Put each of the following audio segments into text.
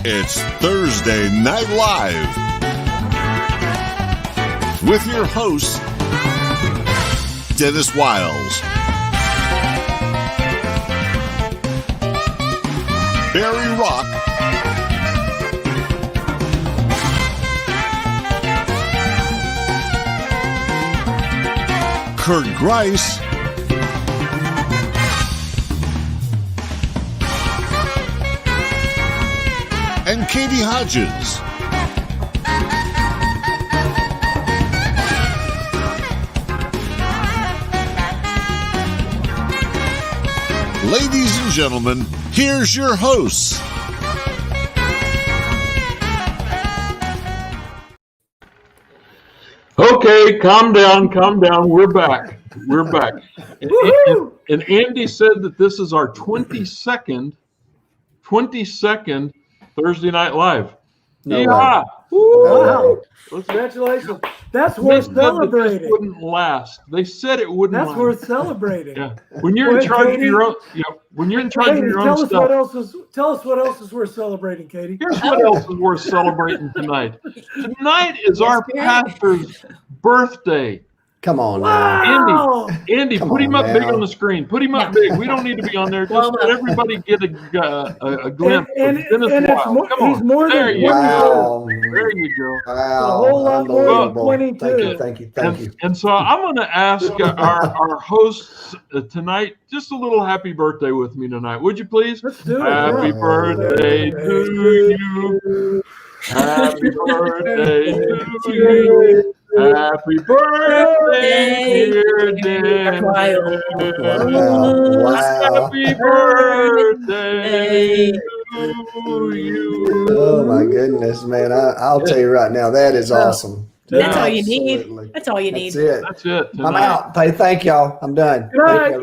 It's Thursday Night Live with your hosts, Dennis Wiles, Barry Rock, Kurt Grice, and Katie Hodges. Ladies and gentlemen, here's your hosts. Okay, calm down. We're back. And Andy said that this is our 22nd Thursday Night Live. Yeah. Wow. Congratulations. That's worth celebrating. This wouldn't last. They said it wouldn't last. That's worth celebrating. Yeah. When you're in charge of your own, stuff. Tell us what else is worth celebrating, Katie. Here's what else is worth celebrating tonight. Tonight is our pastor's birthday. Come on now. Andy, put him up big on the screen. Put him up big. We don't need to be on there. Just let everybody get a glimpse. And he's more there than you Wow. go. There you go. Wow. A whole lot more than 22. Thank you. And so I'm going to ask our hosts tonight just a little happy birthday with me tonight. Would you please? Let's do it. Happy birthday to you. Happy birthday to you. Happy birthday, dear Dennis. Wow. Happy birthday to you. Oh my goodness, man. I'll tell you right now, that is awesome. That's all you Absolutely. need. That's all you need. That's it. I'm out. Thank y'all. I'm done. Right.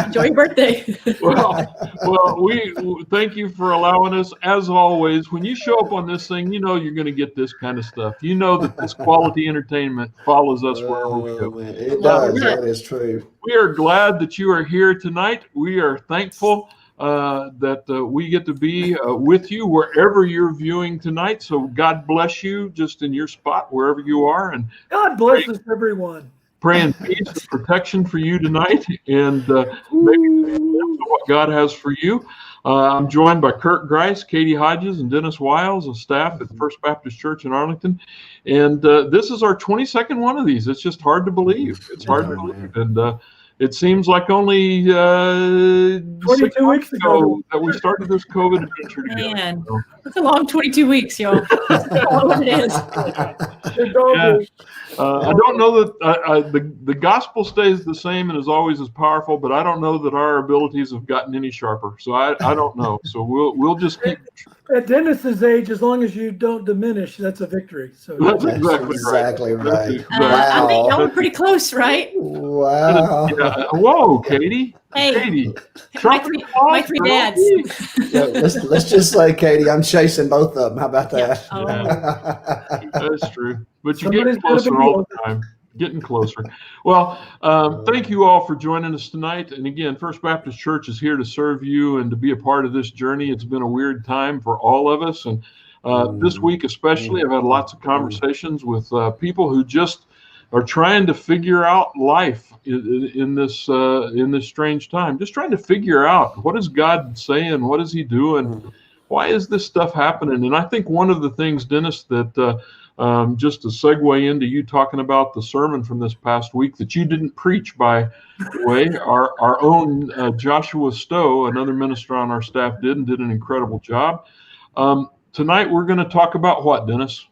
Enjoy your birthday. Well, we thank you for allowing us. As always, when you show up on this thing, you know you're going to get this kind of stuff. You know that this quality entertainment follows us wherever we go. Man, it does. That is true. We are glad that you are here tonight. We are thankful that we get to be with you wherever you're viewing tonight. So God bless you just in your spot, wherever you are. And God bless us, everyone. Praying peace and protection for you tonight, and maybe what God has for you. I'm joined by Kurt Grice, Katie Hodges, and Dennis Wiles, and staff at the First Baptist Church in Arlington. And this is our 22nd one of these. It's just hard to believe. It's hard to believe. And it seems like only 22 weeks ago that we started this COVID adventure together. Man, it's a long 22 weeks, y'all. That's all it is. I don't know that the gospel stays the same and is always as powerful, but I don't know that our abilities have gotten any sharper. So I don't know. So we'll just keep. At Dennis's age, as long as you don't diminish, that's a victory. So That's exactly right. I think y'all were pretty close, right? Wow. Whoa, Katie. Hey, Katie. my three dads. Yeah, let's just say, Katie, I'm chasing both of them. How about that? That's true. But you're Somebody's getting closer gotta be all the time. Getting closer. Well, thank you all for joining us tonight. And again, First Baptist Church is here to serve you and to be a part of this journey. It's been a weird time for all of us. And this week especially, I've had lots of conversations with people who just are trying to figure out life in this strange time. Just trying to figure out, what is God saying? What is he doing? Why is this stuff happening? And I think one of the things, Dennis, that just to segue into you talking about the sermon from this past week that you didn't preach, by the way, our own Joshua Stowe, another minister on our staff, did an incredible job. Tonight we're going to talk about what, Dennis?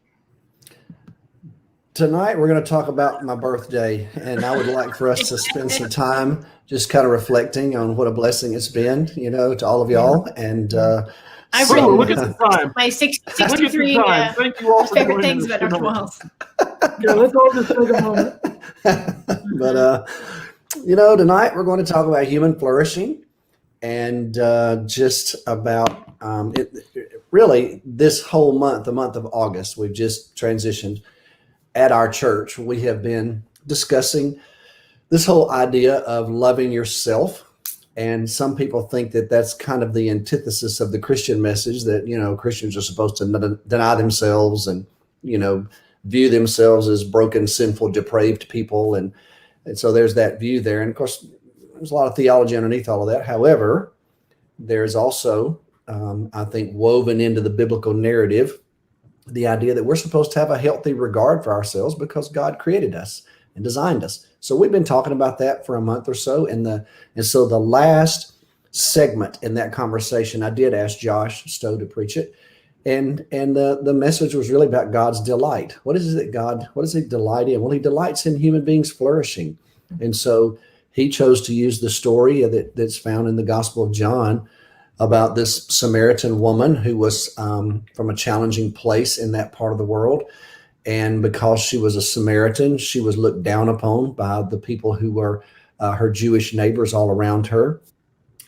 Tonight, we're going to talk about my birthday, and I would like for us to spend some time just kind of reflecting on what a blessing it's been, to all of y'all. And look at the time. My 63 Thank you all for favorite joining things us about Dr. tonight. Wiles. yeah, let's all just take a moment. But, tonight we're going to talk about human flourishing and just about really this whole month, the month of August, we've just transitioned. At our church, we have been discussing this whole idea of loving yourself And some people think that that's kind of the antithesis of the Christian message, that, Christians are supposed to deny themselves and, view themselves as broken, sinful, depraved people. And so there's that view there. And of course, there's a lot of theology underneath all of that. However, there's also, I think, woven into the biblical narrative, the idea that we're supposed to have a healthy regard for ourselves because God created us and designed us. So we've been talking about that for a month or so. And so the last segment in that conversation, I did ask Josh Stowe to preach it. And the message was really about God's delight. What does he delight in? Well, he delights in human beings flourishing. And so he chose to use the story that's found in the Gospel of John about this Samaritan woman who was from a challenging place in that part of the world. And because she was a Samaritan, she was looked down upon by the people who were her Jewish neighbors all around her.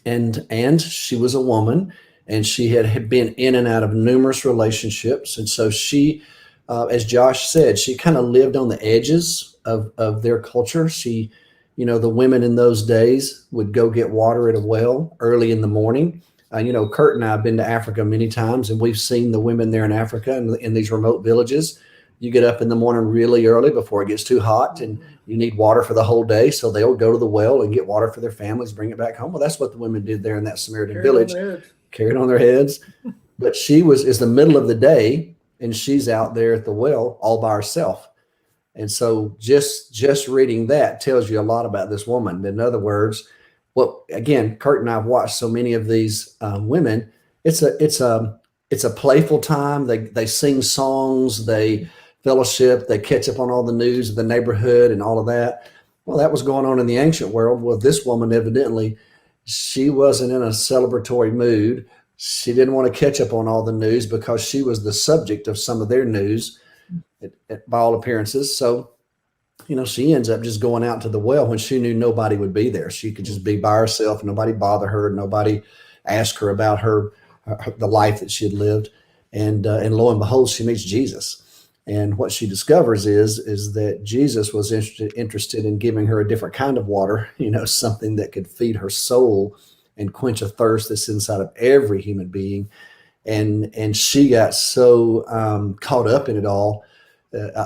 And she was a woman, and she had been in and out of numerous relationships. And so she, as Josh said, she kind of lived on the edges of their culture. She, the women in those days would go get water at a well early in the morning. Kurt and I have been to Africa many times, and we've seen the women there in Africa and in these remote villages. You get up in the morning really early before it gets too hot, and you need water for the whole day. So they'll go to the well and get water for their families, bring it back home. Well, that's what the women did there in that Samaritan village, carried on their heads. But it's the middle of the day, and she's out there at the well all by herself. And so just reading that tells you a lot about this woman. In other words, again, Kurt and I have watched so many of these women. It's a playful time. They sing songs, they fellowship, they catch up on all the news of the neighborhood and all of that. Well, that was going on in the ancient world. Well, this woman, evidently, she wasn't in a celebratory mood. She didn't want to catch up on all the news because she was the subject of some of their news by all appearances. So, she ends up just going out to the well when she knew nobody would be there. She could just be by herself. Nobody bother her. Nobody asked her about the life that she had lived. And lo and behold, she meets Jesus. And what she discovers is that Jesus was interested in giving her a different kind of water, something that could feed her soul and quench a thirst that's inside of every human being. And she got so caught up in it all.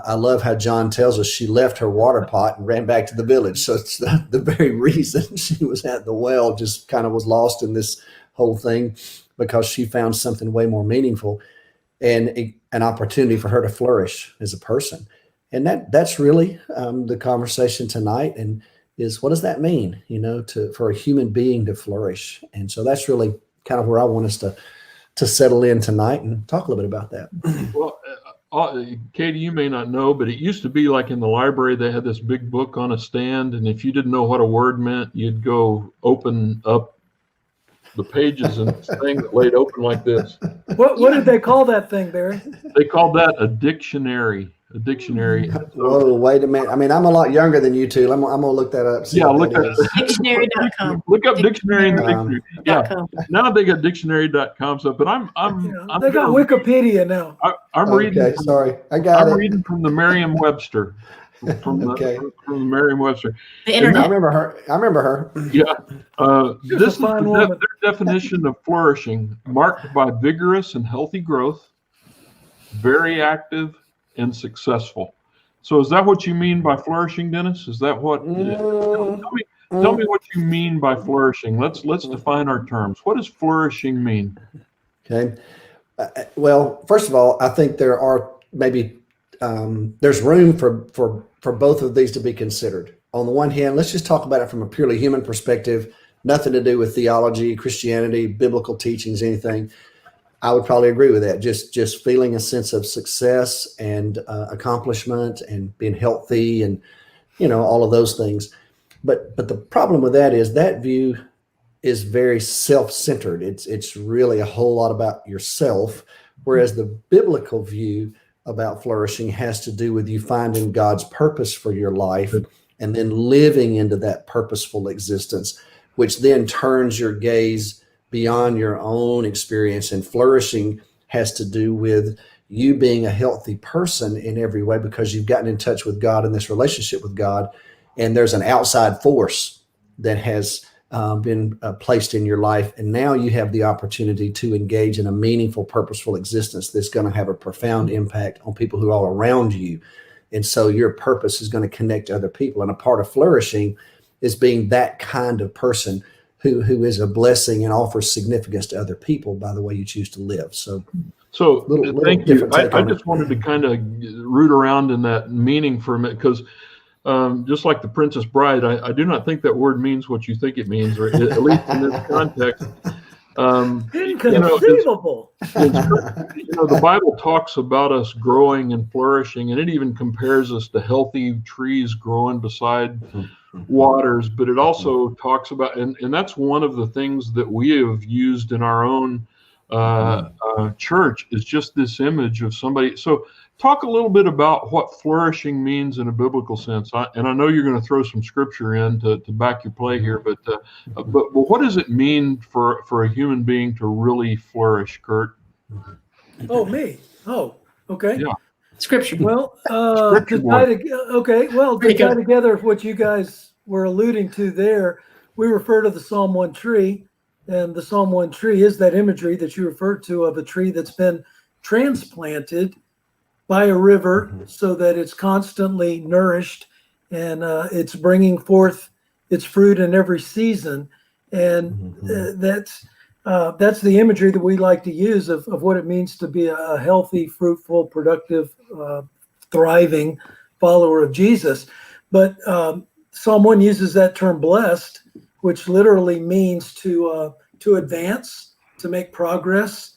I love how John tells us she left her water pot and ran back to the village. So it's the very reason she was at the well, just kind of was lost in this whole thing, because she found something way more meaningful and an opportunity for her to flourish as a person. And that's really the conversation tonight, and is, what does that mean, for a human being to flourish? And so that's really kind of where I want us to settle in tonight and talk a little bit about that. Well, Katie, you may not know, but it used to be like in the library, they had this big book on a stand, and if you didn't know what a word meant, you'd go open up the pages and this thing that laid open like this. What did they call that thing, Barry? They called that a dictionary. A dictionary. Whoa, wait a minute. I mean, I'm a lot younger than you two. I'm gonna look that up. Yeah, look up Dictionary.com. Look up dictionary in the dictionary. Yeah. Now they got dictionary.com stuff, but I'm they got Wikipedia now. I'm reading. Okay, sorry. I'm reading from the Merriam-Webster. From the Merriam-Webster. The internet. I remember her. Yeah. This is woman. their definition of flourishing: marked by vigorous and healthy growth, very active and successful. So is that what you mean by flourishing, Dennis? Is that what? Tell me what you mean by flourishing. Let's define our terms. What does flourishing mean? Okay. Well, first of all, I think there are maybe there's room for both of these to be considered. On the one hand, let's just talk about it from a purely human perspective, nothing to do with theology, Christianity, biblical teachings, anything. I would probably agree with that. Just feeling a sense of success and accomplishment and being healthy and, all of those things. But the problem with that is that view is very self-centered. It's really a whole lot about yourself, whereas the biblical view about flourishing has to do with you finding God's purpose for your life and then living into that purposeful existence, which then turns your gaze beyond your own experience. And flourishing has to do with you being a healthy person in every way because you've gotten in touch with God in this relationship with God. And there's an outside force that has been placed in your life. And now you have the opportunity to engage in a meaningful, purposeful existence that's going to have a profound impact on people who are all around you. And so your purpose is going to connect to other people. And a part of flourishing is being that kind of person who is a blessing and offers significance to other people by the way you choose to live. So thank you. I just wanted to kind of root around in that meaning for a minute, because just like the Princess Bride, I do not think that word means what you think it means, or at least in this context. Inconceivable. The Bible talks about us growing and flourishing, and it even compares us to healthy trees growing beside waters. But it also talks about, and that's one of the things that we have used in our own church, is just this image of somebody. So talk a little bit about what flourishing means in a biblical sense. And I know you're going to throw some scripture in to back your play here, but what does it mean for a human being to really flourish, Kurt? Oh, me. Oh, okay. Yeah. Scripture. Well, Scripture to tie together what you guys were alluding to there, we refer to the Psalm 1 tree, and the Psalm 1 tree is that imagery that you referred to of a tree that's been transplanted by a river so that it's constantly nourished and it's bringing forth its fruit in every season. And that's the imagery that we like to use of what it means to be a healthy, fruitful, productive, thriving follower of Jesus. But Psalm 1 uses that term blessed, which literally means to advance, to make progress,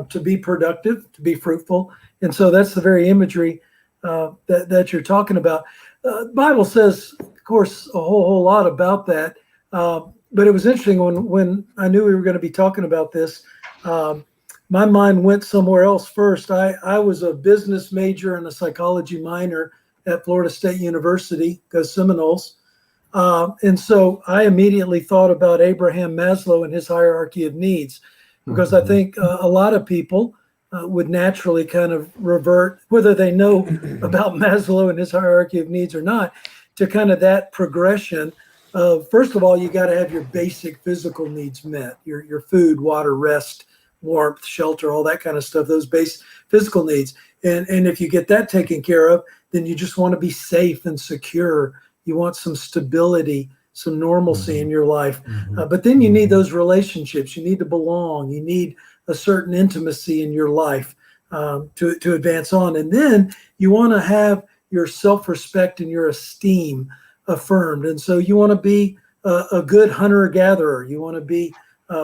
to be productive, to be fruitful. And so that's the very imagery that you're talking about. The Bible says, of course, a whole lot about that. But it was interesting when I knew we were going to be talking about this. My mind went somewhere else first. I was a business major and a psychology minor at Florida State University, go Seminoles. And so I immediately thought about Abraham Maslow and his hierarchy of needs, because I think a lot of people would naturally kind of revert, whether they know about Maslow and his hierarchy of needs or not, to kind of that progression of, first of all, you got to have your basic physical needs met, your food, water, rest, warmth, shelter, all that kind of stuff, those base physical needs. And if you get that taken care of, then you just want to be safe and secure. You want some stability, some normalcy in your life. But then you need those relationships. You need to belong. You need a certain intimacy in your life to advance on. And then you want to have your self-respect and your esteem affirmed. And so you want to be a good hunter-gatherer. You want to be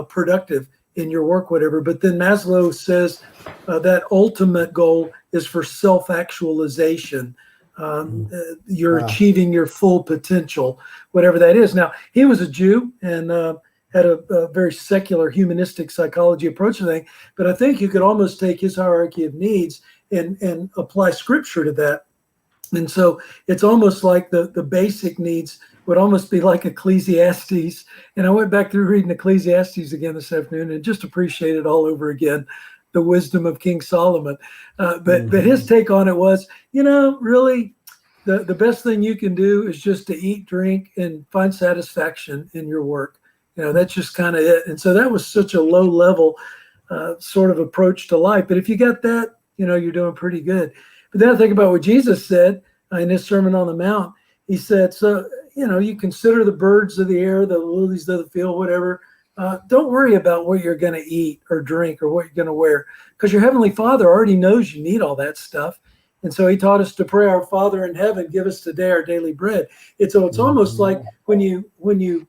productive in your work, whatever. But then Maslow says that ultimate goal is for self-actualization. You're achieving your full potential, whatever that is. Now, he was a Jew and had a very secular humanistic psychology approach to things, but I think you could almost take his hierarchy of needs and apply scripture to that. And so it's almost like the basic needs would almost be like Ecclesiastes. And I went back through reading Ecclesiastes again this afternoon and just appreciated all over again the wisdom of King Solomon. But his take on it was, really the best thing you can do is just to eat, drink, and find satisfaction in your work. That's just kind of it. And so that was such a low level sort of approach to life. But if you got that, you're doing pretty good. But then I think about what Jesus said in his Sermon on the Mount. He said, so, you consider the birds of the air, the lilies of the field, whatever. Don't worry about what you're going to eat or drink or what you're going to wear, because your Heavenly Father already knows you need all that stuff. And so he taught us to pray, our Father in heaven, give us today our daily bread. It's almost like when you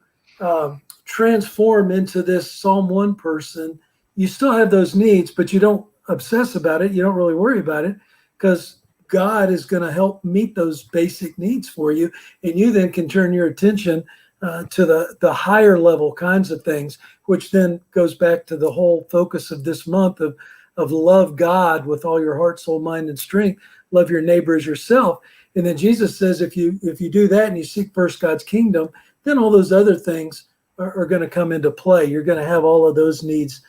transform into this Psalm 1 person, you still have those needs, but you don't obsess about it. You don't really worry about it, because God is going to help meet those basic needs for you. And you then can turn your attention to the higher level kinds of things, which then goes back to the whole focus of this month of love God with all your heart, soul, mind, and strength. Love your neighbor as yourself. And then Jesus says, if you do that and you seek first God's kingdom, then all those other things are going to come into play. You're going to have all of those needs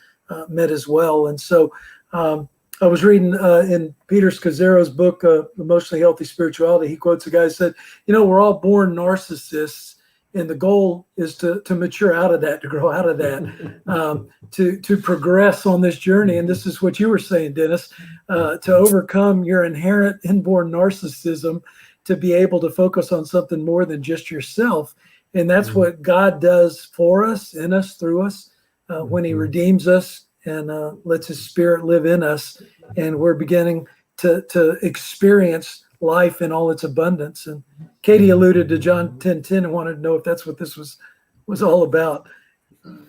met as well. And so I was reading in Peter Scazzero's book, Emotionally Healthy Spirituality. He quotes a guy who said, we're all born narcissists, And the goal is to mature out of that, to grow out of that, to progress on this journey. And this is what you were saying, Dennis, to overcome your inherent inborn narcissism, to be able to focus on something more than just yourself. And that's what God does for us, in us, through us, when he redeems us and lets his spirit live in us. And we're beginning to experience life in all its abundance. And Katie alluded to John 10:10 and wanted to know if that's what this was all about.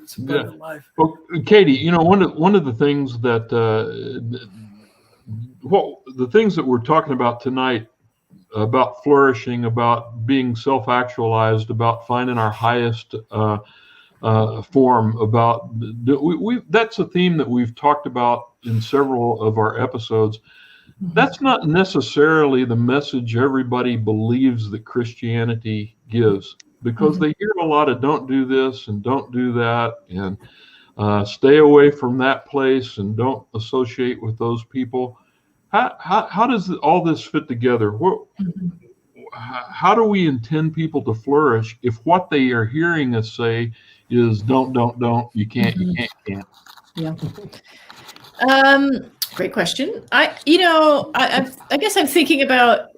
It's abundant life. Well, Katie, one of the things that the things that we're talking about tonight, about flourishing, about being self-actualized, about finding our highest form, about that's a theme that we've talked about in several of our episodes. That's not necessarily the message everybody believes that Christianity gives, because they hear a lot of don't do this and don't do that, and stay away from that place and don't associate with those people. How does all this fit together? How do we intend people to flourish if what they are hearing us say is don't, you can't, you can't. Yeah. Great question. I guess I'm thinking about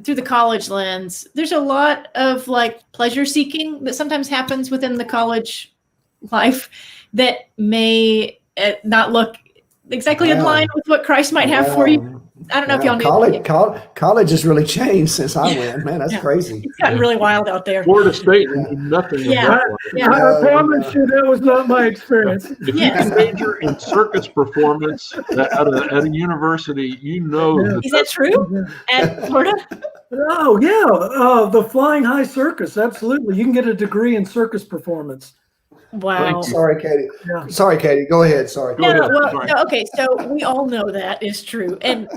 through the college lens. There's a lot of like pleasure seeking that sometimes happens within the college life that may not look exactly in line with what Christ might have for you. I don't know if y'all knew. College has really changed since I went. Man, that's crazy. It's gotten really wild out there. Florida State, nothing. I promise you that was not my experience. If you can major in circus performance at a university, Is that true? At Florida? Oh, yeah. The Flying High Circus. Absolutely. You can get a degree in circus performance. Wow. Sorry, Katie. Yeah. Sorry, Katie. Go ahead. Sorry. Okay. So we all know that is true. And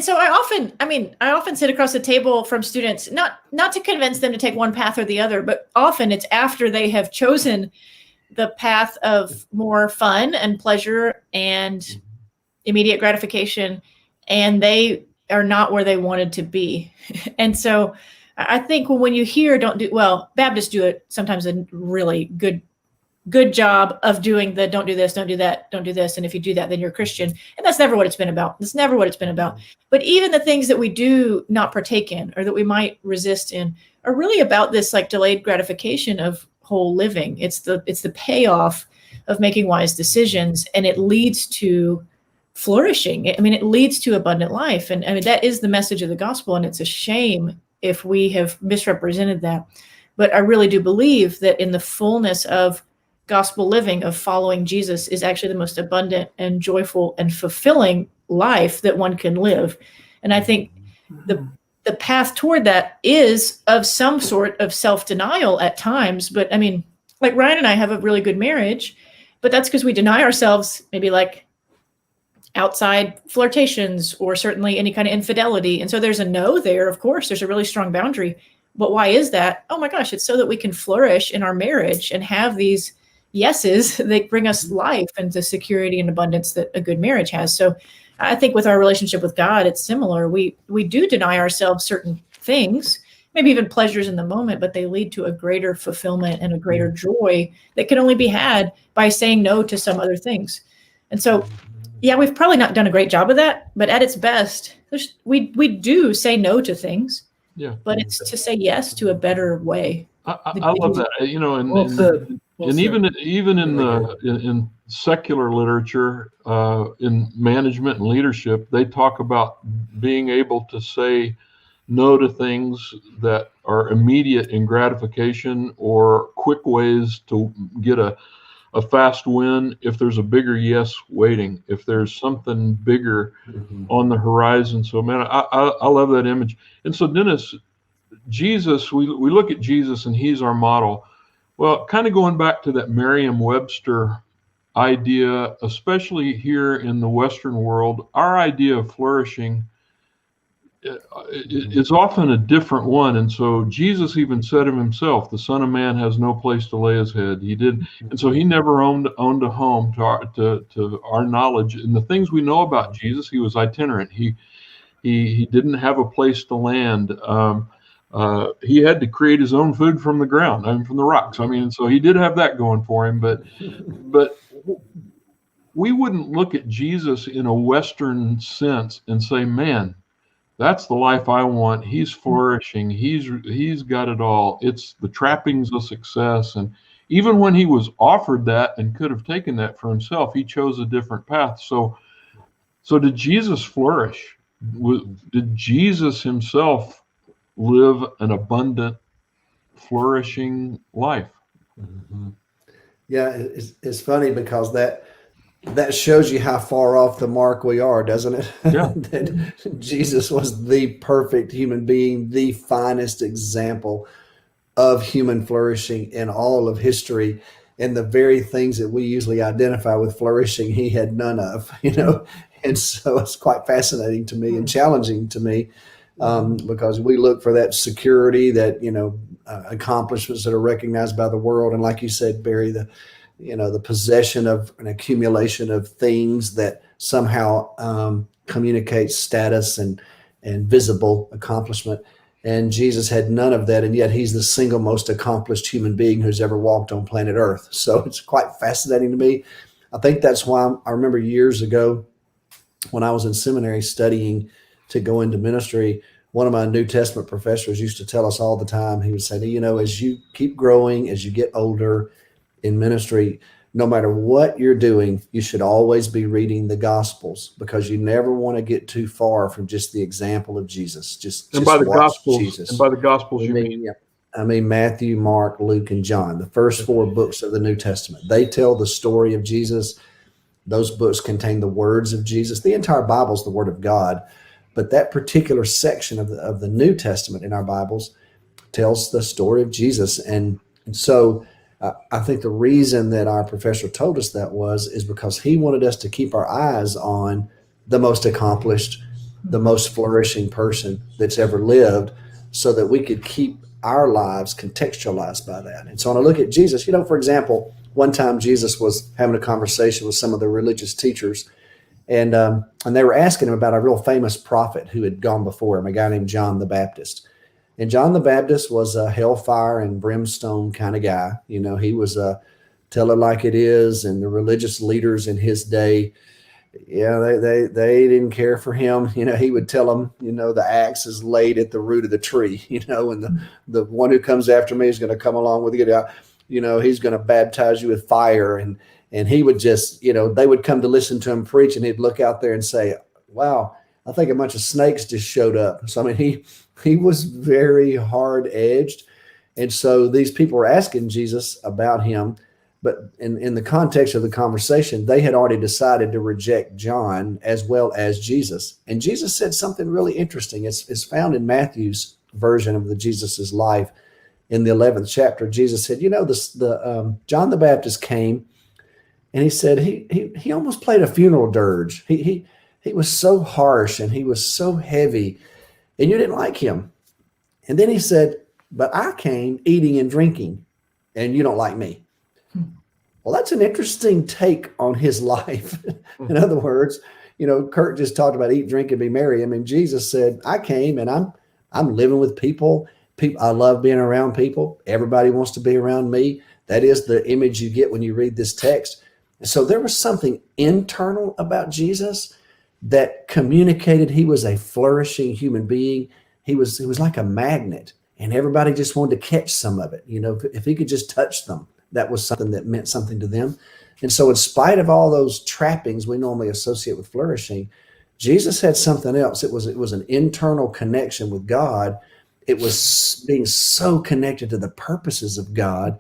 so I often sit across the table from students, not to convince them to take one path or the other, but often it's after they have chosen the path of more fun and pleasure and immediate gratification, and they are not where they wanted to be. And so I think when you hear Baptists do it sometimes a really good job of doing the don't do this, don't do that, don't do this. And if you do that, then you're a Christian. And that's never what it's been about. That's never what it's been about. But even the things that we do not partake in or that we might resist in are really about this like delayed gratification of whole living. It's the payoff of making wise decisions, and it leads to flourishing. I mean, it leads to abundant life. And I mean, that is the message of the gospel. And it's a shame if we have misrepresented that. But I really do believe that in the fullness of gospel living, of following Jesus, is actually the most abundant and joyful and fulfilling life that one can live. And I think the path toward that is of some sort of self-denial at times. But I mean, like Ryan and I have a really good marriage, but that's because we deny ourselves maybe like outside flirtations or certainly any kind of infidelity. And so there's a no there. Of course, there's a really strong boundary. But why is that? Oh my gosh, it's so that we can flourish in our marriage and have these yeses that bring us life and the security and abundance that a good marriage has. So I think with our relationship with God, it's similar. We do deny ourselves certain things, maybe even pleasures in the moment, but they lead to a greater fulfillment and a greater joy that can only be had by saying no to some other things. And so, yeah, we've probably not done a great job of that, but at its best, we do say no to things, but it's to say yes to a better way. I love that, and even in secular literature, in management and leadership, they talk about being able to say no to things that are immediate in gratification or quick ways to get a fast win if there's a bigger yes waiting, if there's something bigger on the horizon. So man, I love that image. And so Dennis, Jesus, we look at Jesus and he's our model. Well, kind of going back to that Merriam-Webster idea, especially here in the Western world, our idea of flourishing is often a different one. And so Jesus even said of himself, the Son of Man has no place to lay his head. He did. And so he never owned a home to our knowledge. And the things we know about Jesus, he was itinerant. He didn't have a place to land. he had to create his own food from the ground, I mean, from the rocks. I mean, so he did have that going for him, but we wouldn't look at Jesus in a Western sense and say, man, that's the life I want. He's flourishing. He's got it all. It's the trappings of success. And even when he was offered that and could have taken that for himself, he chose a different path. So did Jesus flourish? Did Jesus himself live an abundant, flourishing life? Mm-hmm. Yeah, it's funny because that shows you how far off the mark we are, doesn't it? Yeah. That Jesus was the perfect human being, the finest example of human flourishing in all of history. And the very things that we usually identify with flourishing, he had none of, And so it's quite fascinating to me and challenging to me, because we look for that security, that, accomplishments that are recognized by the world. And like you said, Barry, the possession of an accumulation of things that somehow communicate status and visible accomplishment. And Jesus had none of that, and yet he's the single most accomplished human being who's ever walked on planet Earth. So it's quite fascinating to me. I think that's why I remember years ago when I was in seminary studying to go into ministry, one of my New Testament professors used to tell us all the time, he would say, as you keep growing, as you get older in ministry, no matter what you're doing, you should always be reading the Gospels, because you never want to get too far from just the example of Jesus. Just by the watch Gospels, Jesus. And by the Gospels, you mean? I mean Matthew, Mark, Luke, and John, the first 4 books of the New Testament. They tell the story of Jesus. Those books contain the words of Jesus. The entire Bible is the Word of God, but that particular section of the New Testament in our Bibles tells the story of Jesus. And so I think the reason that our professor told us that is because he wanted us to keep our eyes on the most accomplished, the most flourishing person that's ever lived, so that we could keep our lives contextualized by that. And so when I look at Jesus, for example, one time Jesus was having a conversation with some of the religious teachers, and they were asking him about a real famous prophet who had gone before him, a guy named John the Baptist. And John the Baptist was a hellfire and brimstone kind of guy. He was a tell it like it is, and the religious leaders in his day, they didn't care for him. He would tell them, the axe is laid at the root of the tree, and the one who comes after me is going to come along with it. He's going to baptize you with fire. And he would just, they would come to listen to him preach, and he'd look out there and say, wow, I think a bunch of snakes just showed up. So, I mean, he was very hard edged. And so these people were asking Jesus about him, but in the context of the conversation, they had already decided to reject John as well as Jesus. And Jesus said something really interesting. It's found in Matthew's version of Jesus's life. In the 11th chapter, Jesus said, John the Baptist came, and he said he almost played a funeral dirge. He was so harsh, and he was so heavy, and you didn't like him. And then he said, but I came eating and drinking, and you don't like me. Well, that's an interesting take on his life. In other words, Kurt just talked about eat, drink, and be merry. I mean, Jesus said, I came, and I'm living with people. I love being around people. Everybody wants to be around me. That is the image you get when you read this text. So there was something internal about Jesus that communicated he was a flourishing human being. He was like a magnet, and everybody just wanted to catch some of it. If he could just touch them, that was something that meant something to them. And so in spite of all those trappings we normally associate with flourishing, Jesus had something else. It was an internal connection with God. It was being so connected to the purposes of God.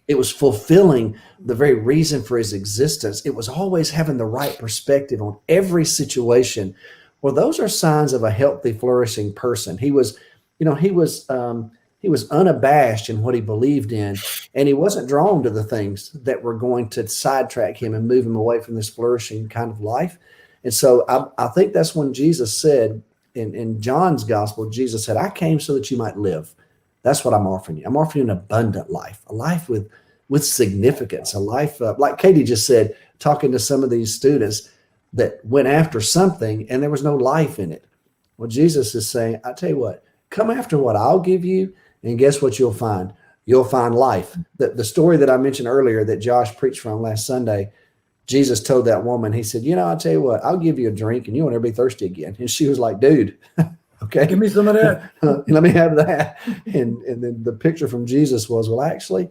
It was fulfilling the very reason for his existence. It was always having the right perspective on every situation. Well, those are signs of a healthy, flourishing person. He was unabashed in what he believed in, and he wasn't drawn to the things that were going to sidetrack him and move him away from this flourishing kind of life. And so I think that's when Jesus said, in John's gospel, Jesus said, I came so that you might live. That's what I'm offering you. I'm offering you an abundant life, a life with significance, a life, like Katie just said, talking to some of these students that went after something and there was no life in it. Well, Jesus is saying, I tell you what, Come after what I'll give you, and guess what you'll find? You'll find life. The story that I mentioned earlier that Josh preached from last Sunday, Jesus told that woman, he said, I'll tell you what, I'll give you a drink and you'll never be thirsty again. And she was like, dude, okay, Give me some of that. let me have that. And then the picture from Jesus was, well, actually,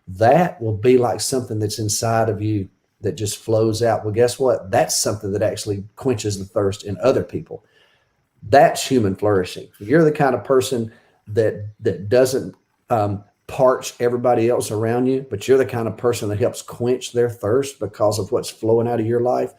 that will be like something that's inside of you that just flows out. Well, guess what? That's something that actually quenches the thirst in other people. That's human flourishing. You're the kind of person that doesn't parch everybody else around you, but you're the kind of person that helps quench their thirst because of what's flowing out of your life.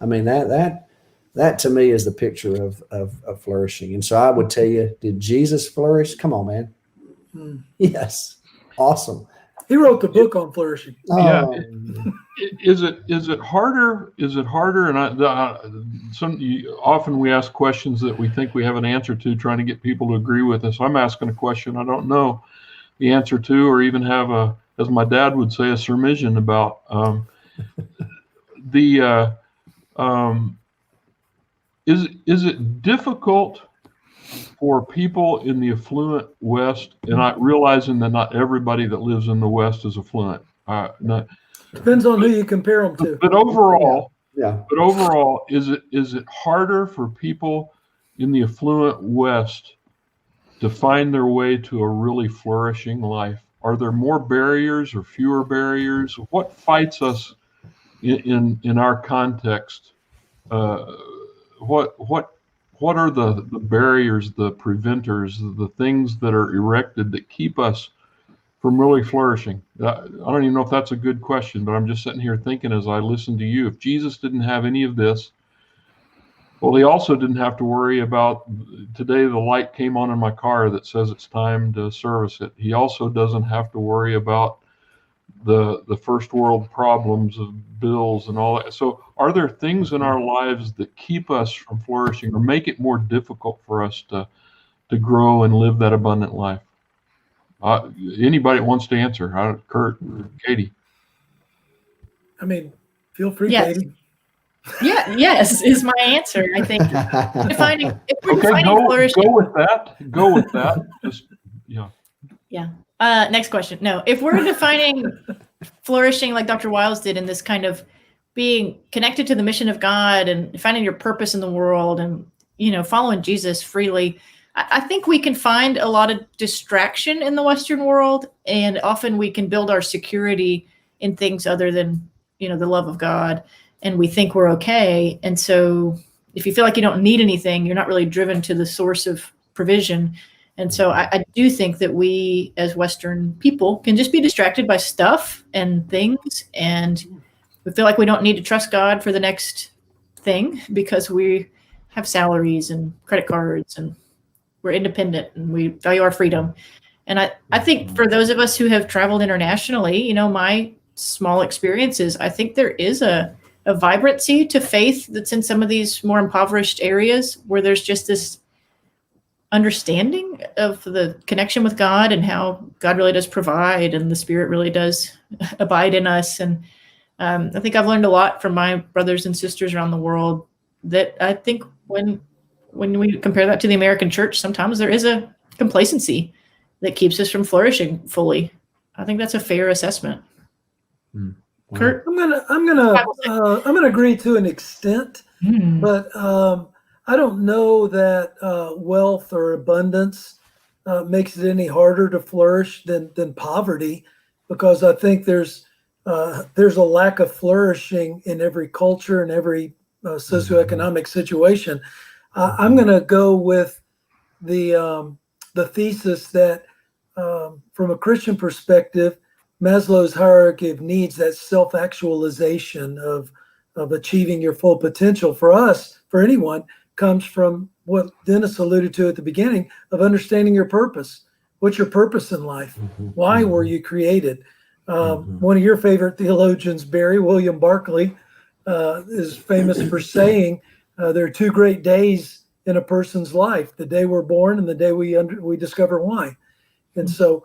I mean, that to me is the picture of flourishing. And so I would tell you, did Jesus flourish? Come on, man. Yes. Awesome. He wrote the book on flourishing. Yeah. Is it harder? And often we ask questions that we think we have an answer to, trying to get people to agree with us. I'm asking a question I don't know the answer to, or even have as my dad would say, a surmission about. Is it difficult for people in the affluent West, and not realizing that not everybody that lives in the West is affluent? Depends on who you compare them to. But overall, Yeah. But overall, is it harder for people in the affluent West to find their way to a really flourishing life? Are there more barriers or fewer barriers? What fights us in our context? What are the barriers, the preventers, the things that are erected that keep us from really flourishing? I don't even know if that's a good question, but I'm just sitting here thinking as I listen to you. If Jesus didn't have any of this, well, he also didn't have to worry about, today the light came on in my car that says it's time to service it. He also doesn't have to worry about the first world problems of bills and all that. So are there things in our lives that keep us from flourishing or make it more difficult for us to grow and live that abundant life? Anybody that wants to answer, Kurt, Katie. I mean, feel free, Yes. Katie. Yeah, yes, is my answer. I think defining flourishing. Go with that. Just, yeah. Yeah. Next question. No, if we're defining flourishing like Dr. Wiles did in this kind of being connected to the mission of God and finding your purpose in the world and, following Jesus freely, I think we can find a lot of distraction in the Western world, and often we can build our security in things other than, the love of God, and we think we're okay. And so if you feel like you don't need anything, you're not really driven to the source of provision. And so I do think that we as Western people can just be distracted by stuff and things, and we feel like we don't need to trust God for the next thing because we have salaries and credit cards and we're independent and we value our freedom. And I think for those of us who have traveled internationally, my small experiences, I think there is a vibrancy to faith that's in some of these more impoverished areas where there's just this understanding of the connection with God and how God really does provide and the Spirit really does abide in us. And I think I've learned a lot from my brothers and sisters around the world that I think when we compare that to the American church, sometimes there is a complacency that keeps us from flourishing fully. I think that's a fair assessment. Wow. Kurt? I'm gonna agree to an extent, but I don't know that wealth or abundance makes it any harder to flourish than poverty, because I think there's a lack of flourishing in every culture and every socioeconomic situation. I'm going to go with the thesis that from a Christian perspective, Maslow's hierarchy of needs, that self-actualization of achieving your full potential for us, for anyone, comes from what Dennis alluded to at the beginning of understanding your purpose. What's your purpose in life? Why were you created? One of your favorite theologians, Barry, William Barclay, is famous for saying there are two great days in a person's life: the day we're born and the day we discover why. And so,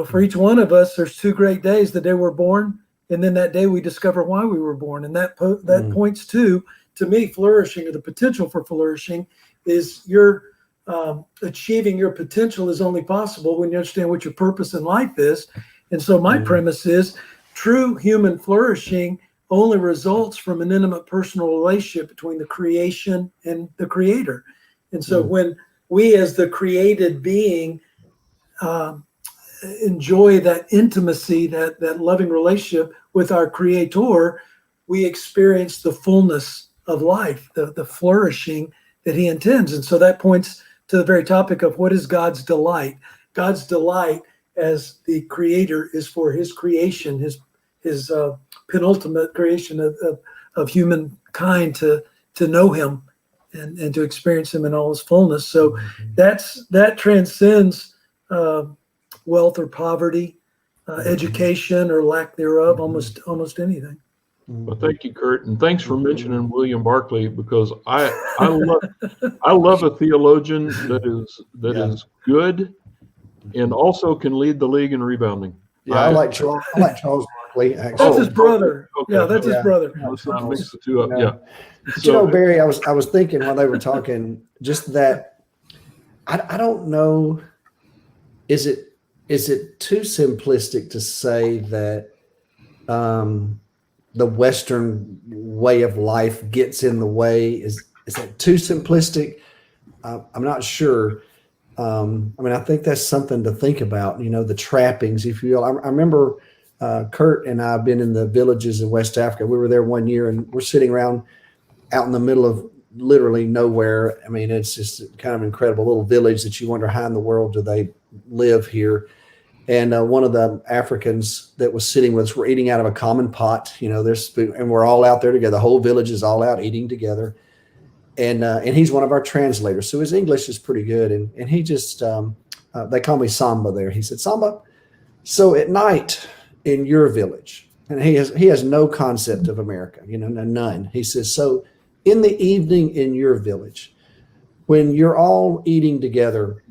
for each one of us, there's two great days: the day we're born, and then that day we discover why we were born. And that points to me, flourishing, or the potential for flourishing, is your achieving your potential is only possible when you understand what your purpose in life is. And so my premise is true human flourishing only results from an intimate personal relationship between the creation and the creator. And so when we as the created being enjoy that intimacy, that loving relationship with our creator, we experience the fullness of life, the flourishing that he intends. And so that points to the very topic of what is God's delight. God's delight as the creator is for his creation, his penultimate creation of humankind to know him and to experience him in all his fullness. So that transcends wealth or poverty, education or lack thereof, almost anything. Well, thank you, Kurt, and thanks for mentioning William Barclay, because I love a theologian that is good and also can lead the league in rebounding. Yeah, I like Charles Barkley. Actually, That's his brother. Okay. Yeah, that's his brother. Let's not mix the two up. But Barry, I was thinking while they were talking, just that I don't know. Is it too simplistic to say that the Western way of life gets in the way? Is that too simplistic? I'm not sure. I think that's something to think about, the trappings, if you will. I remember Kurt and I have been in the villages in West Africa. We were there one year and we're sitting around out in the middle of literally nowhere. I mean, it's just kind of incredible little village that you wonder how in the world do they live here. And one of the Africans that was sitting with us, we're eating out of a common pot, there's food, and we're all out there together. The whole village is all out eating together. And he's one of our translators. So his English is pretty good. And he just, they call me Samba there. He said, Samba, so at night in your village, and he has no concept of America, none. He says, so in the evening in your village, when you're all eating together,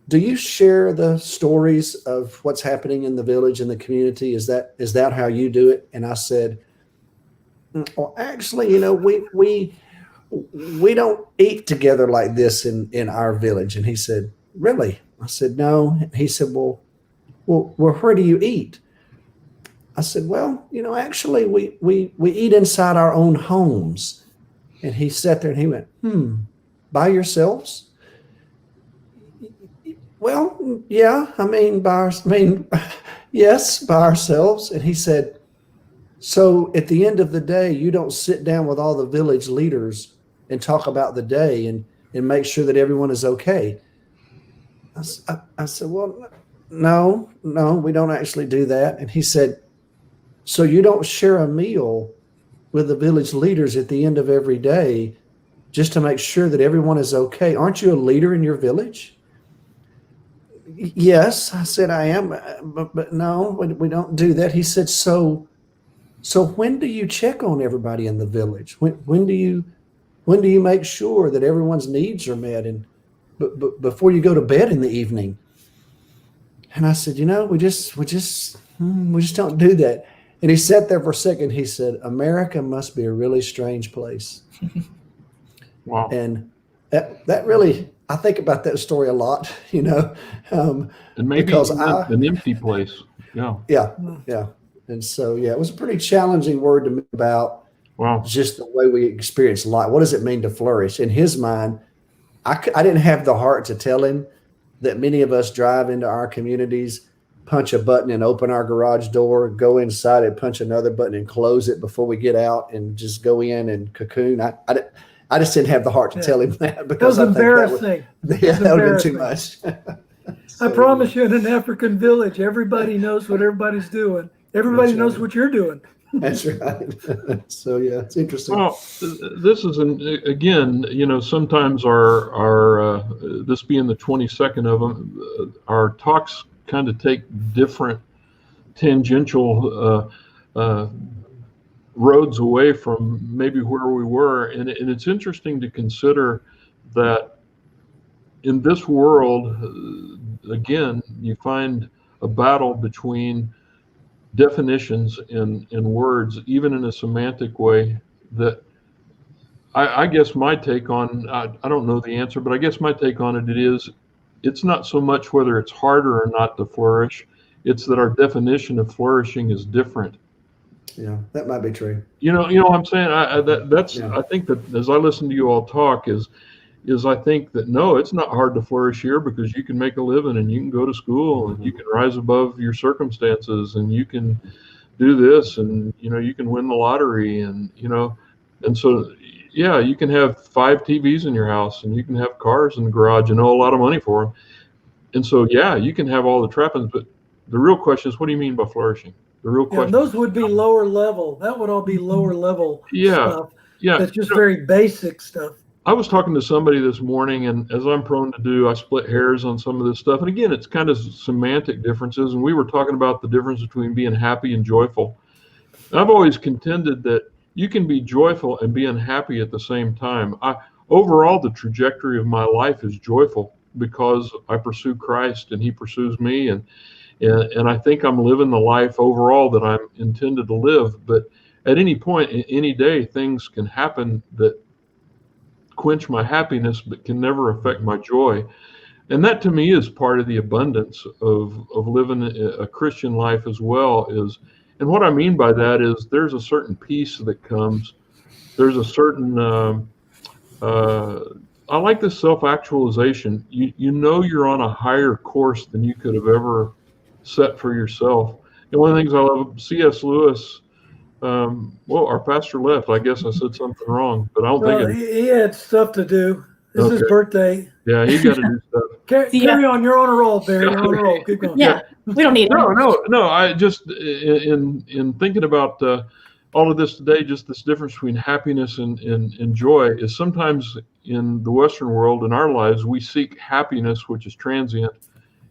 do you share the stories of what's happening in the village and the community? Is that how you do it? And I said, well, actually, we don't eat together like this in our village. And he said, really? I said, no. He said, well, where do you eat? I said, well, actually we eat inside our own homes. And he sat there and he went, by yourselves? Well, yeah, yes, by ourselves. And he said, so at the end of the day, you don't sit down with all the village leaders and talk about the day and make sure that everyone is okay. I said, well, no, we don't actually do that. And he said, so you don't share a meal with the village leaders at the end of every day just to make sure that everyone is okay? Aren't you a leader in your village? Yes, I said, I am, but no, we don't do that. He said, so when do you check on everybody in the village? When do you make sure that everyone's needs are met and before you go to bed in the evening? And I said, we just don't do that. And he sat there for a second. He said, America must be a really strange place. Wow. And that really, I think about that story a lot, and maybe because an empty place. Yeah. And so, it was a pretty challenging word to me about just the way we experience life. What does it mean to flourish? In his mind, I didn't have the heart to tell him that many of us drive into our communities, punch a button and open our garage door, go inside and punch another button and close it before we get out and just go in and cocoon. I just didn't have the heart to tell him that because that was embarrassing. That would have been too much. I promise you, in an African village, everybody knows what everybody's doing. Everybody knows what you're doing. That's right. So it's interesting. Well, this is again, sometimes our this being the 22nd of them, our talks kind of take different tangential roads away from maybe where we were, and it's interesting to consider that in this world, again, you find a battle between definitions in words, even in a semantic way, that I guess my take on, I don't know the answer, but I guess my take on it is, it's not so much whether it's harder or not to flourish. It's that our definition of flourishing is different. Yeah, that might be true. You know what I'm saying? Yeah. I think that as I listen to you all talk is I think that no, it's not hard to flourish here, because you can make a living and you can go to school and you can rise above your circumstances and you can do this, and you can win the lottery, and and so yeah, you can have 5 TVs in your house and you can have cars in the garage and owe a lot of money for them. And so yeah, you can have all the trappings, but the real question is, what do you mean by flourishing? The real Yeah, question. and those would be lower level. That would all be lower level stuff. Yeah. That's just very basic stuff. I was talking to somebody this morning, and as I'm prone to do, I split hairs on some of this stuff. And again, it's kind of semantic differences. And we were talking about the difference between being happy and joyful. And I've always contended that you can be joyful and be unhappy at the same time. Overall, the trajectory of my life is joyful because I pursue Christ and He pursues me. And I think I'm living the life overall that I'm intended to live. But at any point, any day, things can happen that quench my happiness, but can never affect my joy. And that to me is part of the abundance of living a Christian life as well. And what I mean by that is there's a certain peace that comes. There's a certain, I like this self-actualization. You know you're on a higher course than you could have ever set for yourself. And one of the things I love, C.S. Lewis, well, our pastor left. I guess I said something wrong, but I don't think he had stuff to do. It's his birthday. Yeah, he got to do stuff. Carry on. You're on a roll, Barry. You're on a roll. Keep going. Yeah, we don't need it. No. I just in thinking about all of this today, just this difference between happiness and joy is sometimes in the Western world in our lives we seek happiness, which is transient,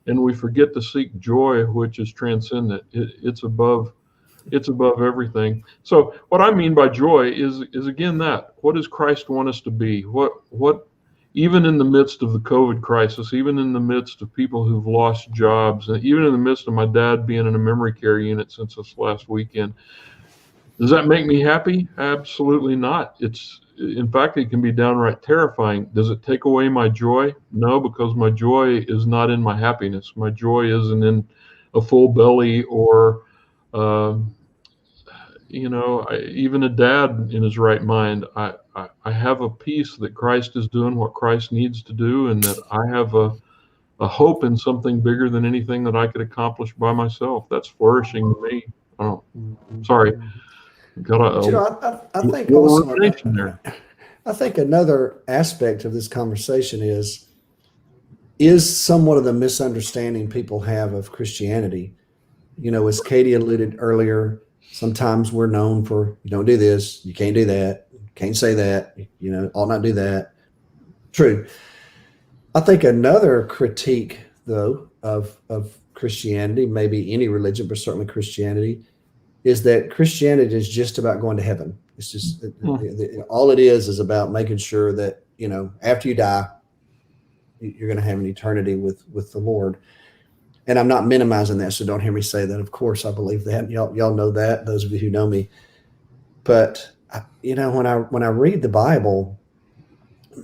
and we forget to seek joy, which is transcendent. It's above everything. So what I mean by joy is again that. What does Christ want us to be? What even in the midst of the COVID crisis, even in the midst of people who've lost jobs, and even in the midst of my dad being in a memory care unit since this last weekend, does that make me happy? Absolutely not. In fact, it can be downright terrifying. Does it take away my joy? No, because my joy is not in my happiness. My joy isn't in a full belly or even a dad in his right mind. I have a peace that Christ is doing what Christ needs to do, and that I have a hope in something bigger than anything that I could accomplish by myself. That's flourishing to me. Oh, sorry. I think also, I think another aspect of this conversation is somewhat of the misunderstanding people have of Christianity. As Katie alluded earlier, sometimes we're known for, you don't do this, you can't do that, can't say that, ought not do that. True. I think another critique, though, of Christianity, maybe any religion, but certainly Christianity, is that Christianity is just about going to heaven. It's just all it is about making sure that, after you die, you're going to have an eternity with the Lord. And I'm not minimizing that, so don't hear me say that. Of course, I believe that. Y'all know that, those of you who know me. But when I read the Bible,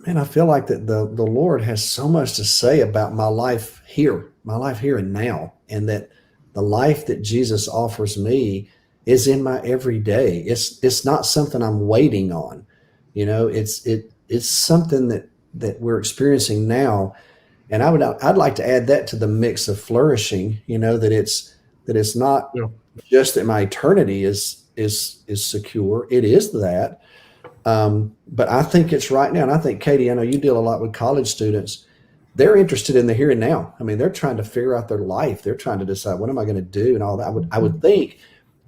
man, I feel like that the Lord has so much to say about my life here and now, and that the life that Jesus offers me is in my everyday. It's not something I'm waiting on. It's something that we're experiencing now. And I'd like to add that to the mix of flourishing, that it's not just that my eternity is secure. It is that. But I think it's right now. And I think, Katie, I know you deal a lot with college students. They're interested in the here and now. I mean, they're trying to figure out their life. They're trying to decide, what am I going to do and all that. I would think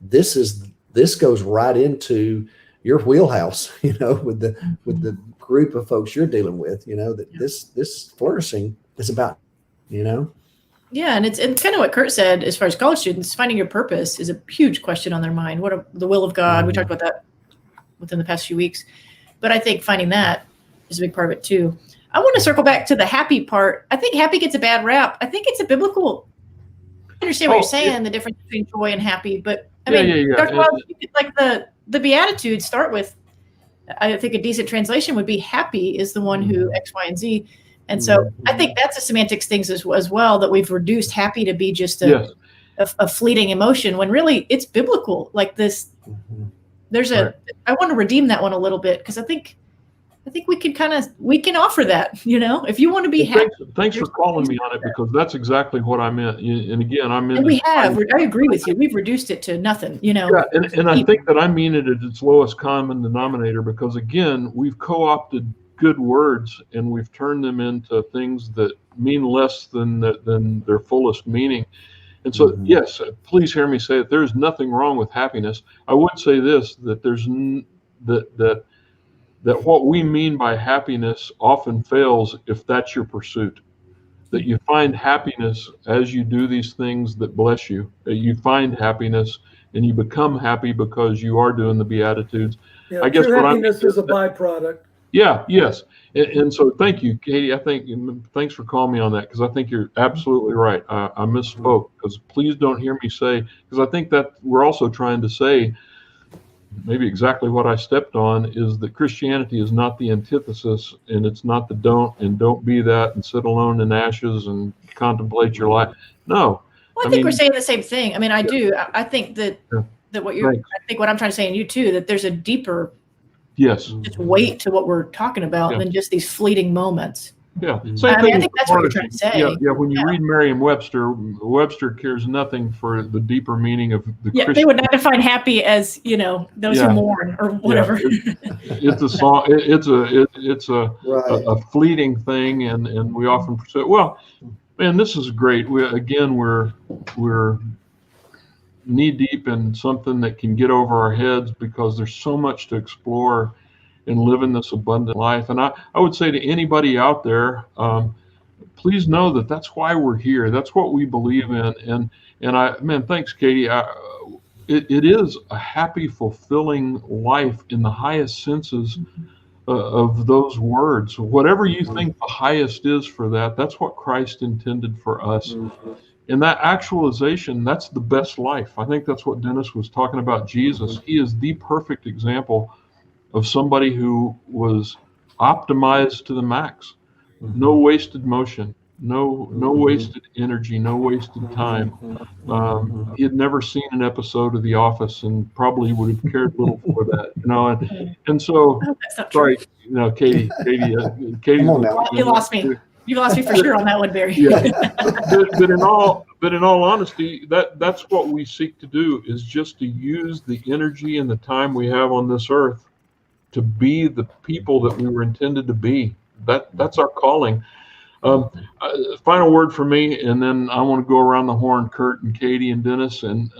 this goes right into your wheelhouse, with the group of folks you're dealing with, that this flourishing is about, Yeah, and it's kind of what Kurt said as far as college students, finding your purpose is a huge question on their mind. The will of God? We talked about that within the past few weeks. But I think finding that is a big part of it too. I want to circle back to the happy part. I think happy gets a bad rap. I think it's a biblical. I understand what you're saying, the difference between joy and happy. But I mean, Dr. Wells, like the Beatitudes start with I think a decent translation would be happy is the one who X, Y, and Z. And so I think that's a semantics thing as well, that we've reduced happy to be just a fleeting emotion when really it's biblical. Like this, I want to redeem that one a little bit, because I think we can offer that, if you want to be happy. Thanks for calling me on it, because that's exactly what I meant. And again, I agree with you. We've reduced it to nothing, Yeah, and I think that I mean it at its lowest common denominator, because again, we've co-opted good words and we've turned them into things that mean less than their fullest meaning. And so, yes, please hear me say that there's nothing wrong with happiness. I would say this, that there's that what we mean by happiness often fails if that's your pursuit. That you find happiness as you do these things that bless you. That you find happiness and you become happy because you are doing the Beatitudes. Yeah, I guess true happiness is a byproduct. Yeah, yes. And so thank you, Katie. Thanks for calling me on that, because I think you're absolutely right. I misspoke, because please don't hear me say, because I think that we're also trying to say, maybe exactly what I stepped on, is that Christianity is not the antithesis, and it's not the don't be that and sit alone in ashes and contemplate your life. No. Well, I think we're saying the same thing. I mean, I do. I think that I think what I'm trying to say in you too, that there's a deeper just weight to what we're talking about than just these fleeting moments. Yeah. I think that's what you're trying to say. Yeah. When you read Merriam-Webster, Webster cares nothing for the deeper meaning of the Christian. They would not define happy as, those who mourn or whatever. It's a song. It's a fleeting thing, and we often pursue it. Well, man, this is great. We're knee deep in something that can get over our heads, because there's so much to explore and living this abundant life. And I would say to anybody out there, please know that that's why we're here. That's what we believe in. And thanks, Katie. It is a happy, fulfilling life in the highest senses of those words. Whatever you think the highest is for that, that's what Christ intended for us. And that actualization, that's the best life. I think that's what Dennis was talking about. Jesus, he is the perfect example of somebody who was optimized to the max. No wasted motion, no wasted energy, no wasted time. He had never seen an episode of The Office and probably would have cared little for that, And so, sorry, Katie, you lost me. You lost me for sure on that one, Barry. But in all honesty, that's what we seek to do, is just to use the energy and the time we have on this earth to be the people that we were intended to be. That's our calling. Final word for me, and then I want to go around the horn, Kurt and Katie and Dennis. And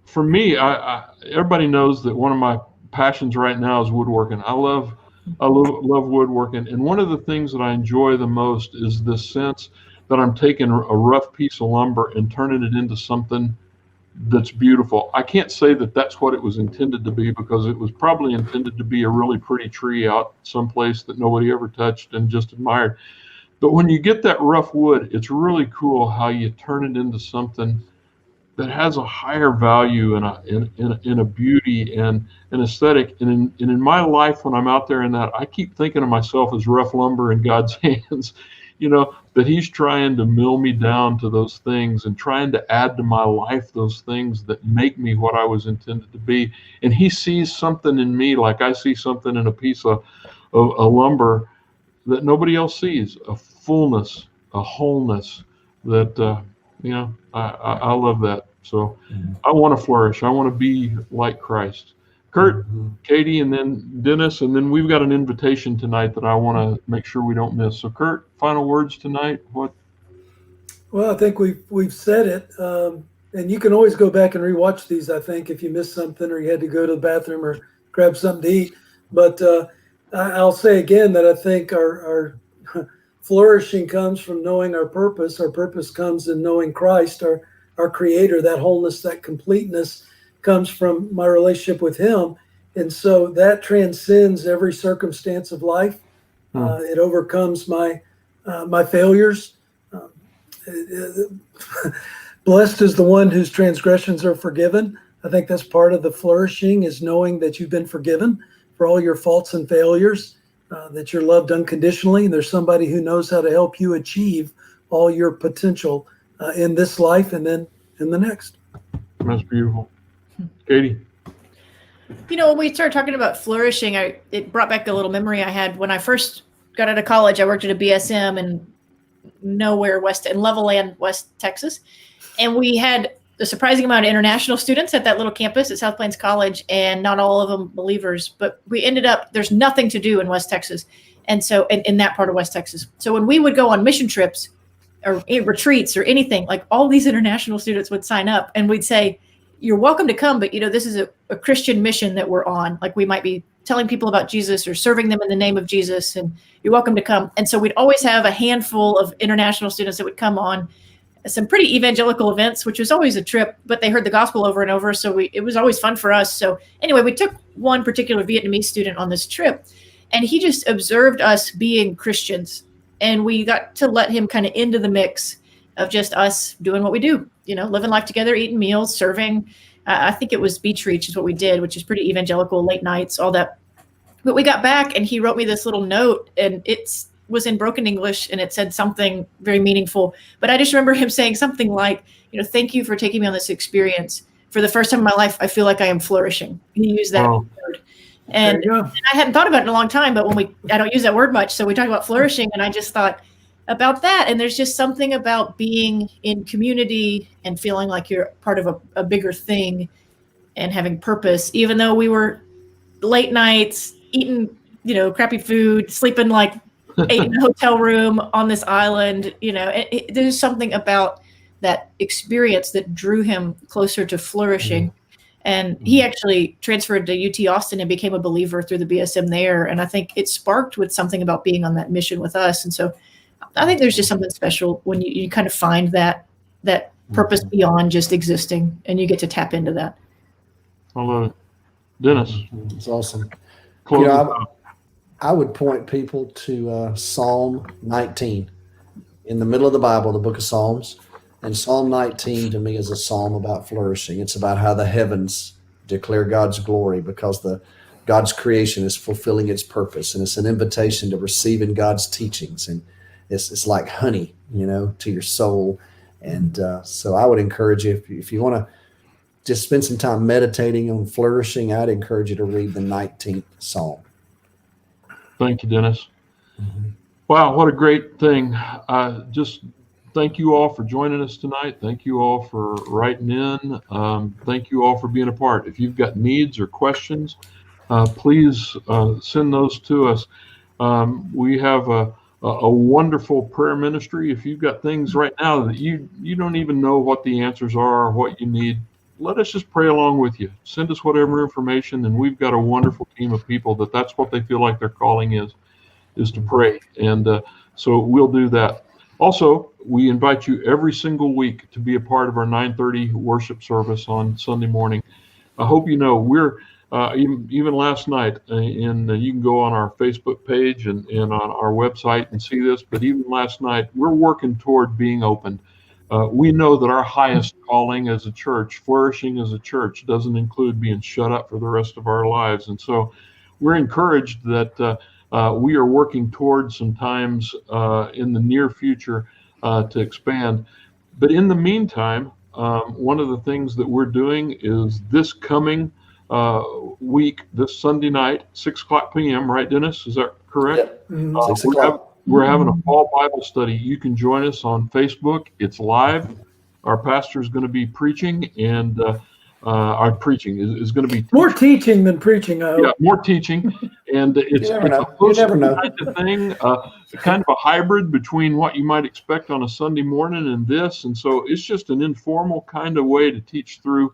for me, everybody knows that one of my passions right now is woodworking. I love woodworking, and one of the things that I enjoy the most is this sense that I'm taking a rough piece of lumber and turning it into something that's beautiful. I can't say that that's what it was intended to be, because it was probably intended to be a really pretty tree out someplace that nobody ever touched and just admired. But when you get that rough wood, it's really cool how you turn it into something that has a higher value and a beauty and an aesthetic. And in my life, when I'm out there in that, I keep thinking of myself as rough lumber in God's hands, that he's trying to mill me down to those things and trying to add to my life those things that make me what I was intended to be. And he sees something in me, like I see something in a piece of lumber that nobody else sees, a fullness, a wholeness that, I love that. So I want to flourish. I want to be like Christ. Kurt, Katie, and then Dennis, and then we've got an invitation tonight that I want to make sure we don't miss. So Kurt, final words tonight. What? Well, I think we've said it, and you can always go back and rewatch these, I think, if you missed something or you had to go to the bathroom or grab something to eat. But I'll say again that I think our flourishing comes from knowing our purpose. Our purpose comes in knowing Christ, our creator. That wholeness, that completeness comes from my relationship with him. And so that transcends every circumstance of life. It overcomes my failures. Blessed is the one whose transgressions are forgiven. I think that's part of the flourishing, is knowing that you've been forgiven for all your faults and failures, that you're loved unconditionally, and there's somebody who knows how to help you achieve all your potential in this life and then in the next. That's beautiful. Katie? When we started talking about flourishing, it brought back a little memory I had when I first got out of college. I worked at a BSM in Levelland, West Texas. And we had a surprising amount of international students at that little campus at South Plains College, and not all of them believers. But we ended up, there's nothing to do in West Texas. And so in that part of West Texas. So when we would go on mission trips or retreats or anything, like all these international students would sign up, and we'd say, you're welcome to come, but this is a Christian mission that we're on. Like, we might be telling people about Jesus or serving them in the name of Jesus, and you're welcome to come. And so we'd always have a handful of international students that would come on some pretty evangelical events, which was always a trip, but they heard the gospel over and over. So it was always fun for us. So anyway, we took one particular Vietnamese student on this trip, and he just observed us being Christians. And we got to let him kind of into the mix of just us doing what we do, living life together, eating meals, serving. I think it was Beach Reach is what we did, which is pretty evangelical, late nights, all that. But we got back, and he wrote me this little note, and it was in broken English, and it said something very meaningful. But I just remember him saying something like, thank you for taking me on this experience. For the first time in my life, I feel like I am flourishing. He used that word. And I hadn't thought about it in a long time, but I don't use that word much. So we talk about flourishing, and I just thought about that. And there's just something about being in community and feeling like you're part of a bigger thing and having purpose, even though we were late nights eating, crappy food, sleeping like 8 in a hotel room on this island. There's something about that experience that drew him closer to flourishing. And he actually transferred to UT Austin and became a believer through the BSM there. And I think it sparked with something about being on that mission with us. And so I think there's just something special when you kind of find that purpose beyond just existing, and you get to tap into that. I love it. Dennis? It's awesome. Close I would point people to Psalm 19 in the middle of the Bible, the book of Psalms. And Psalm 19 to me is a psalm about flourishing. It's about how the heavens declare God's glory because God's creation is fulfilling its purpose. And it's an invitation to receive in God's teachings. And it's like honey, to your soul. And so I would encourage you, if you want to just spend some time meditating on flourishing, I'd encourage you to read the 19th Psalm. Thank you, Dennis. Wow, what a great thing. Just thank you all for joining us tonight. Thank you all for writing in. Thank you all for being a part. If you've got needs or questions, please send those to us. We have a wonderful prayer ministry. If you've got things right now that you don't even know what the answers are or what you need, let us just pray along with you. Send us whatever information, and we've got a wonderful team of people that's what they feel like their calling is to pray. And so we'll do that. Also, we invite you every single week to be a part of our 9:30 worship service on Sunday morning. I hope you know we're even last night, and you can go on our Facebook page and on our website and see this, but even last night, we're working toward being open. We know that our highest calling as a church, flourishing as a church, doesn't include being shut up for the rest of our lives. And so we're encouraged that we are working towards some times in the near future to expand. But in the meantime, one of the things that we're doing is this coming week, this Sunday night, 6:00 p.m., right, Dennis? Is that correct? Yep. 6 o'clock. We're having a fall Bible study. You can join us on Facebook. It's live. Our pastor is going to be preaching, and our preaching is going to be more teaching than preaching. I hope. Yeah, more teaching, and it's You never know. thing, kind of a hybrid between what you might expect on a Sunday morning and this, and so it's just an informal kind of way to teach through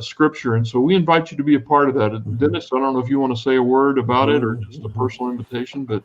Scripture, and so we invite you to be a part of that. Dennis, I don't know if you want to say a word about it or just a personal invitation, but.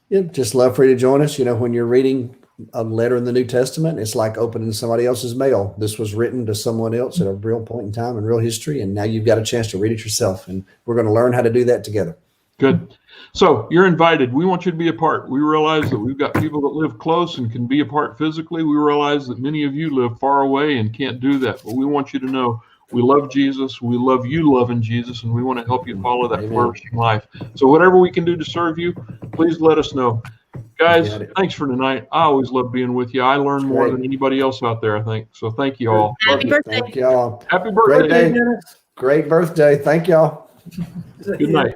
Yeah, just love for you to join us. When you're reading a letter in the New Testament, it's like opening somebody else's mail. This was written to someone else at a real point in time in real history, and now you've got a chance to read it yourself, and we're going to learn how to do that together. Good. So you're invited. We want you to be a part. We realize that we've got people that live close and can be a part physically. We realize that many of you live far away and can't do that, but we want you to know We love Jesus. We love you loving Jesus, and we want to help you follow that Amen. flourishing life. So whatever we can do to serve you, please let us know. Guys, Got it. thanks for tonight. I always love being with you. I learn more Great. than anybody else out there, I think. So thank you all. Happy birthday. Thank y'all. Happy Great birthday. day. Great birthday. Thank y'all. Good night.